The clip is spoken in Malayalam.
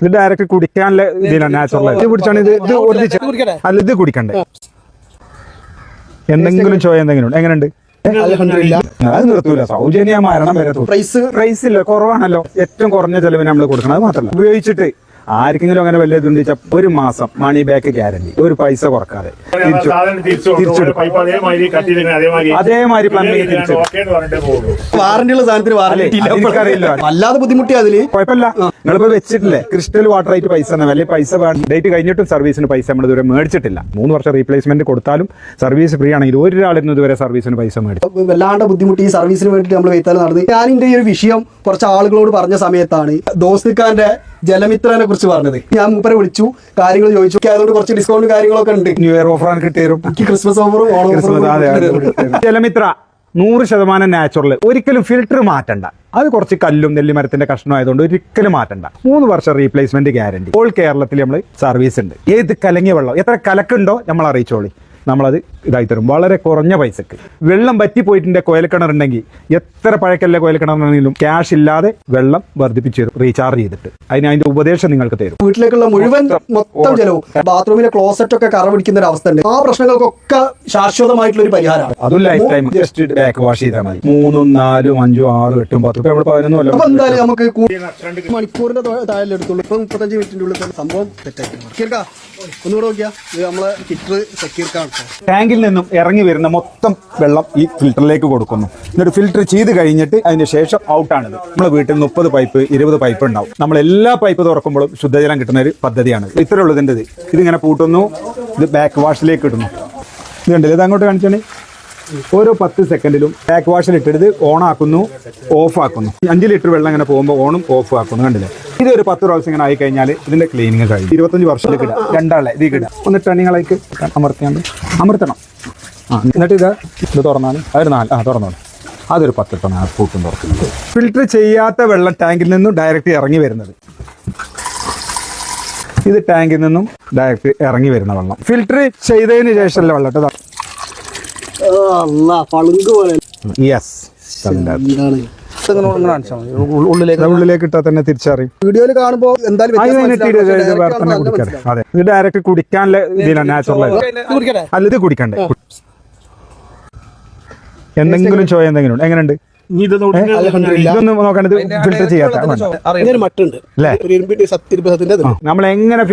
ഇത് ഡയറക്റ്റ് കുടിക്കാനുള്ള ഇതിലാണ് നാച്ചുറൽ. ഇത് പിടിച്ചാണ് ഇത് കുടിക്കണ്ടേ? എന്തെങ്കിലും ചോയ എന്തെങ്കിലും എങ്ങനെയുണ്ട്? അത് നിർത്തൂല, സൗജന്യ മരണം വരെ. പ്രൈസ് ഇല്ല, കുറവാണല്ലോ. ഏറ്റവും കുറഞ്ഞ ചെലവിന് നമ്മൾ കൊടുക്കണം. അത് മാത്രമല്ല, ഉപയോഗിച്ചിട്ട് ആർക്കെങ്കിലും അങ്ങനെ വലിയ ഇതുണ്ട് വെച്ചാൽ ഒരു മാസം മണി ബാക്ക് ഗ്യാരണ്ടി, ഒരു പൈസ കുറക്കാതെ അതേമാതിരി പ്ലംബിംഗ് തിരിച്ചു. വാറന്റിയുള്ള സാധനത്തിന് അറിയില്ല, അല്ലാതെ ബുദ്ധിമുട്ടി അതില് കുഴപ്പമില്ല. നിങ്ങളിപ്പോ വെച്ചിട്ടില്ലേ ക്രിസ്റ്റൽ വാട്ടർ ആയിട്ട് പൈസ വലിയ പൈസ ഡേറ്റ് കഴിഞ്ഞിട്ടും സർവീസിന് പൈസ നമ്മൾ ഇതുവരെ മേടിച്ചിട്ടില്ല. 3 വർഷം റീപ്ലേസ്മെന്റ് കൊടുത്താലും സർവീസ് ഫ്രീ ആണെങ്കിൽ ഒരാളിന്ന് ഇതുവരെ സർവീസിന് പൈസ മേടിച്ചു. വല്ലാണ്ട് ബുദ്ധിമുട്ടി ഈ സർവീസിന് വേണ്ടിയിട്ട് നമ്മൾ വെയ്ത്താൽ നടന്നത്. ഞാനിന്റെ ഈ ഒരു വിഷയം കുറച്ച് ആളുകളോട് പറഞ്ഞ സമയത്താണ് ദോസ്തിക്കാന്റെ ജലമിത്രനെ കുറിച്ച് പറഞ്ഞത്. ഞാൻ മൂപ്പരെ വിളിച്ചു, കാര്യങ്ങൾ ചോദിച്ചു. അതുകൊണ്ട് കുറച്ച് ഡിസ്കൗണ്ട് കാര്യങ്ങളൊക്കെ ഉണ്ട്. ന്യൂ ഇയർ ഓഫറാണ് കിട്ടിയരും, ക്രിസ്മസ് ഓഫറും ഓണം. ജലമിത്ര 100% നാച്ചുറൽ. ഒരിക്കലും ഫിൽറ്റർ മാറ്റണ്ട. അത് കുറച്ച് കല്ലും നെല്ലിമരത്തിന്റെ കഷ്ണം ആയതുകൊണ്ട് ഒരിക്കലും മാറ്റണ്ട. 3 വർഷം റീപ്ലേസ്മെന്റ് ഗ്യാരണ്ടി. ഓൾ കേരളത്തിൽ നമ്മൾ സർവീസ് ഉണ്ട്. ഏത് കലങ്ങിയ വെള്ളം എത്ര കലക്കുണ്ടോ നമ്മൾ അറിയിച്ചോളി, നമ്മളത് ഇതായി തരും വളരെ കുറഞ്ഞ പൈസക്ക്. വെള്ളം പറ്റിപ്പോയിട്ടിന്റെ കോയൽക്കിണറുണ്ടെങ്കിൽ എത്ര പഴക്കല്ല കോയൽക്കിണറിനെങ്കിലും ക്യാഷ് ഇല്ലാതെ വെള്ളം വർദ്ധിപ്പിച്ച് റീചാർജ് ചെയ്തിട്ട് അതിന്റെ ഉപദേശം നിങ്ങൾക്ക് തരും. വീട്ടിലേക്കുള്ള മുഴുവൻ മൊത്തം ജലവും ബാത്റൂമിലെ ക്ലോസറ്റ് ഒക്കെ കറ പിടിക്കുന്ന ഒരു അവസ്ഥ ഉണ്ട്. ആ പ്രശ്നങ്ങൾക്കൊക്കെ ശാശ്വതമായിട്ടുള്ള ഒരു പരിഹാരമാണ്. അതും life time just back wash ചെയ്താൽ മതി. 3, 4, 5, 6, 8, 10 ഇവിടെ 11 അപ്പൊ എന്തായാലും നമുക്ക് മണിക്കൂറിന്റെ താഴെ എടുത്തുള്ളൂ. ഇപ്പൊ 35 മിനിറ്റിന്റെ ഉള്ളിൽ തന്നെ സംഭവം സെറ്റാക്കി. ഒന്നുകൂടെ നോക്കിയാ നമ്മളെ ഫിൽറ്റർ സെക്യൂർക്കാണ്. ടാങ്കിൽ നിന്നും ഇറങ്ങി വരുന്ന മൊത്തം വെള്ളം ഈ ഫിൽറ്ററിലേക്ക് കൊടുക്കുന്നു. എന്നിട്ട് ഫിൽറ്റർ ചെയ്ത് കഴിഞ്ഞിട്ട് അതിന് ശേഷം ഔട്ടാണിത്. നമ്മളെ വീട്ടിൽ 30 പൈപ്പ് 20 പൈപ്പ് ഉണ്ടാവും. നമ്മൾ എല്ലാ പൈപ്പ് തുറക്കുമ്പോഴും ശുദ്ധജലം കിട്ടുന്ന ഒരു പദ്ധതിയാണ്. ഇത്ര ഉള്ളതിൻ്റെ ഇതിങ്ങനെ പൂട്ടുന്നു, ഇത് ബാക്ക് വാഷിലേക്ക് ഇടുന്നു. ഇതുണ്ടല്ലോ, ഇത് അങ്ങോട്ട് കാണിച്ചാണ്. ഓരോ 10 സെക്കൻഡിലും ബാക്ക് വാഷിൽ ഇട്ടിട്ട് ഓൺ ആക്കുന്നു, ഓഫ് ആക്കുന്നു. 5 ലിറ്റർ വെള്ളം ഇങ്ങനെ പോകുമ്പോൾ ഓണും ഓഫ് ആക്കുന്നു. കണ്ടില്ലേ? ഇത് ഒരു 10 പ്രാവശ്യം ഇങ്ങനെ ആയി കഴിഞ്ഞാൽ ഇതിന്റെ ക്ലീനിങ് കഴിയും. 25 വർഷത്തിലേക്ക് ഇടുക. രണ്ടാളെ ഇത് ഇടുക. എന്നിട്ട് നിങ്ങളേക്ക് അമർത്തണം. എന്നിട്ട് ഇത് തുറന്നാണ് അതൊരു 4 തുറന്നോളൂ. അതൊരു 10 പൂട്ടും തുറക്കുന്നത്. ഫിൽറ്റർ ചെയ്യാത്ത വെള്ളം ടാങ്കിൽ നിന്നും ഡയറക്റ്റ് ഇറങ്ങി വരുന്നത്. ഇത് ടാങ്കിൽ നിന്നും ഡയറക്റ്റ് ഇറങ്ങി വരുന്ന വെള്ളം. ഫിൽറ്റർ ചെയ്തതിന് ശേഷമല്ല വെള്ളം കേട്ടോ. യെസ്, ഉള്ളിലേക്ക് ഇട്ടാൽ തന്നെ തിരിച്ചറിയും. വീഡിയോയിൽ കാണുമ്പോൾ അതെ, ഇത് ഡയറക്റ്റ് കുടിക്കാനുള്ള ഇതിലാണ് നാച്ചുറൽ. അല്ല, ഇത് കുടിക്കണ്ടേ? എന്തെങ്കിലും ചോയ എന്തെങ്കിലും എങ്ങനെയുണ്ട്? ഇതൊന്നും നോക്കണ്ട, ഇത് ഫിൽറ്റർ ചെയ്യാത്ത മട്ടുണ്ട്. നമ്മൾ എങ്ങനെ